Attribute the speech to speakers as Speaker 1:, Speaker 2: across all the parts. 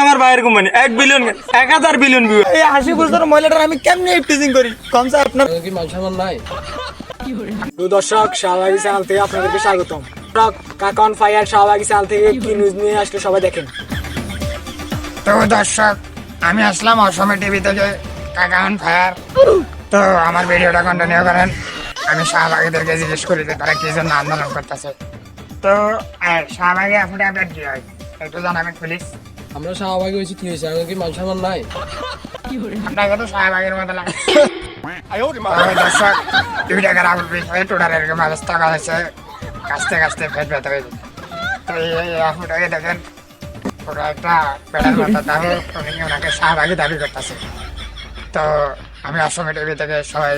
Speaker 1: আমার ভাইয়ের company 1 billion 1000 billion view. এই 80 বছর মহিলাটার আমি কেমনে টিজিং করি কম স্যার আপনার
Speaker 2: কি মানসম্মান নাই?
Speaker 3: তো দর্শক শাহবাগী চ্যানেল থেকে আপনাদেরকে স্বাগতম। কাকান ফায়ার শাহবাগী চ্যানেল থেকে কি নিউজ নিয়ে আসলে সবাই দেখেন।
Speaker 4: তো দর্শক আমি আসলাম অসময় টিভি থেকে কাকান ফায়ার। তো আমার ভিডিওটা কন্টিনিউ করেন। আমি শাহবাগীদেরকে জিজ্ঞেস করি যে তারা কি জন্য আন্দোলন করতেছে। তো শাহবাগী আপনি আপনার কি হয় একটু জানাবেন প্লিজ।
Speaker 2: আমরা শাহবাগী হয়েছি, কি হয়েছে? আমাদের কি মানসম্মান নাই?
Speaker 4: আপনাকে তো শাহবাগের মতো লাগে। দর্শক টিভিটাকে রাহুল বিষয়ে টোটাল এরকম অবস্থা করেছে, কাছতে কাছতে ফেট ব্যথা হয়ে যায়। তো এই আপুটাকে দেখেন পুরো একটা পেড়ার মতো দাবি, উনি ওনাকে শাহবাগী দাবি করতেছে। তো আমি অসময় টিভি থেকে সবাই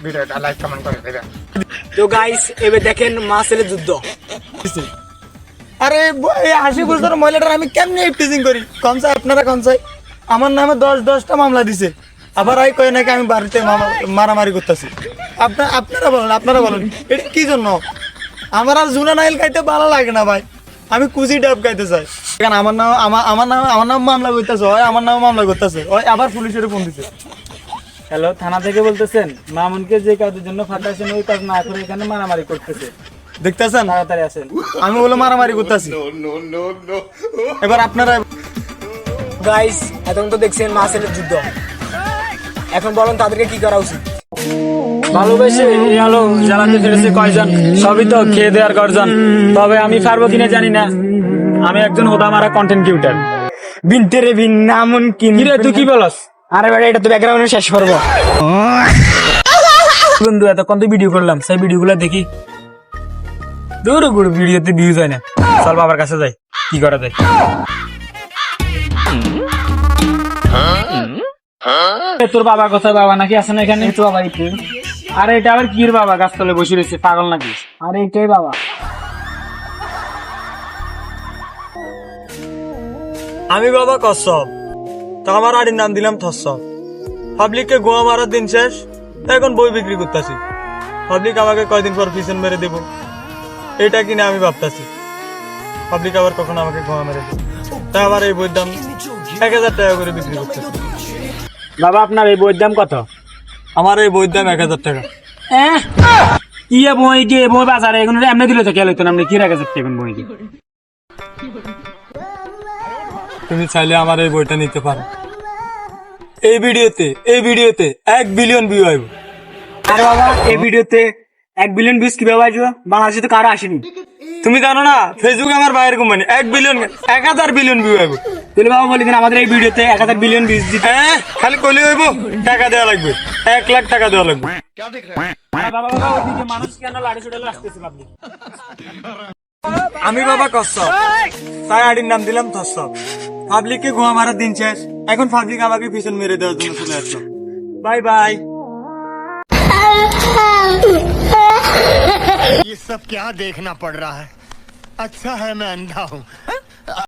Speaker 4: ভিডিওটা লাইক কমেন্ট করে দেবেন।
Speaker 3: তো গাইস এবার দেখেন মা ছেলে যুদ্ধ।
Speaker 1: আরে এই 80 বছর মহিলাটার আমি কেমনে টিজিং করি কম স্যার আপনারা কোন চাই আমার নামে 10টা মামলা দিছে, আবার আই কয় নাকি আমি বাড়িতে মারামারি করতেছি। আপনারা বলেন এটা কি জন্য? আমার আর জুনা নাইল গাইতে ভালো লাগে না ভাই, আমি কুচি ডাব গাইতে চাই। কারণ আমার নাম মামলা করতেছে, হয় আমার নাম মামলা করতেছে, হয় আবার পুলিশের ফোন দিছে।
Speaker 5: হ্যালো, থানা থেকে বলতেছেন? মামুনকে যে কাজের জন্য ফাটাইছেন ওই কাজ না করে এখানে মারামারি করতেছে,
Speaker 1: দেখতেছেন?
Speaker 5: তাড়াতাড়ি আসেন।
Speaker 1: আমি বলে মারামারি করতেছি। এবার আপনারা
Speaker 3: গাইস এখন তো দেখছেন মা ছেলের যুদ্ধ। এখন বলেন তাদেরকে কি করা উচিত?
Speaker 5: ভালোবেসে এই আলো জ্বালাতে পেরেছে কয়জন, সবই তো খেয়ে দেওয়ার গর্জন। তবে আমি পারবো কিনা জানি না, আমি একজন ওদা মারা কন্টেন্ট ক্রিয়েটর।
Speaker 1: বিনতে রে বিন নামুন
Speaker 5: কিরে তুই কি বলস?
Speaker 1: আরে ভাই এটা তো ব্যাকগ্রাউন্ডে শেষ করবো।
Speaker 5: বন্ধু এতক্ষণ তো ভিডিও করলাম, সেই ভিডিওগুলো দেখি। দূর গুড় ভিডিওতে ভিউজ হয় না, চল বাবার কাছে যাই, কি করা যায়। তোর বাবা কোথায়? বাবা নাকি আছে না এখানে? তো বাবা একটু। আরে এটা আবার কির বাবা গাছতলে বসে রয়েছে, পাগল নাকি? আরে এটাই বাবা।
Speaker 1: আমি বাবা কসব, তো আমার আড়ির নাম দিলাম থসব। পাবলিককে গোয়া মারার দিন শেষ, এখন বই বিক্রি করতেছি। পাবলিক আমাকে কয়দিন পর পিছন মেরে দেবো, এটা কিনা আমি ভাবতেছি। পাবলিক আবার কখন আমাকে গোয়া মেরে দেবে, তাই আবার এই বইয়ের দাম 1000 টাকা করে বিক্রি করতেছি।
Speaker 5: বাবা আপনার এই বইয়ের দাম কত?
Speaker 1: আমার এই বইয়ের দাম 1000 টাকা।
Speaker 5: কি বই গে বই বাজারে এখন এমনি দিলে তো খেয়াল হইতো না, আপনি কি রাখা যাচ্ছে এখন বই দিয়ে?
Speaker 1: তুমি চাইলে আমার এই বইটা নিতে পারো। এই ভিডিওতে 1 বিলিয়ন ভিউ আইব।
Speaker 5: আরে বাবা এই ভিডিওতে 1 বিলিয়ন ভিউজ কিভাবে আসবে? বাংলাদেশে তো কারো আসেনি।
Speaker 1: তুমি জানো না ফেসবুক আমার ভাইয়ের কোম্পানি 1 বিলিয়ন 1000 বিলিয়ন ভিউ আইব।
Speaker 5: তাহলে বাবা বলি দিন আমাদের এই ভিডিওতে 1000 বিলিয়ন ভিউজ দিতে।
Speaker 1: খালি কইলে হইব, টাকা দেওয়া লাগবে, 1 লাখ টাকা দেওয়া লাগবে।
Speaker 5: বাবা বাবা ওদিকে মানুষ কেন লাড়ি ছুটে আসতেছে ভাবলি?
Speaker 1: আমি বাবা কসব, তাই আড়ির নাম দিলাম থসব। পাবলিককে গোয়া মারার দিন শেষ, এখন পাবলিক আমাকে পিছন মেরে দেওয়ার জন্য চলে আসলো। Bye bye.
Speaker 6: ये सब क्या देखना पड़ रहा है? अच्छा है मैं अंधा हूँ।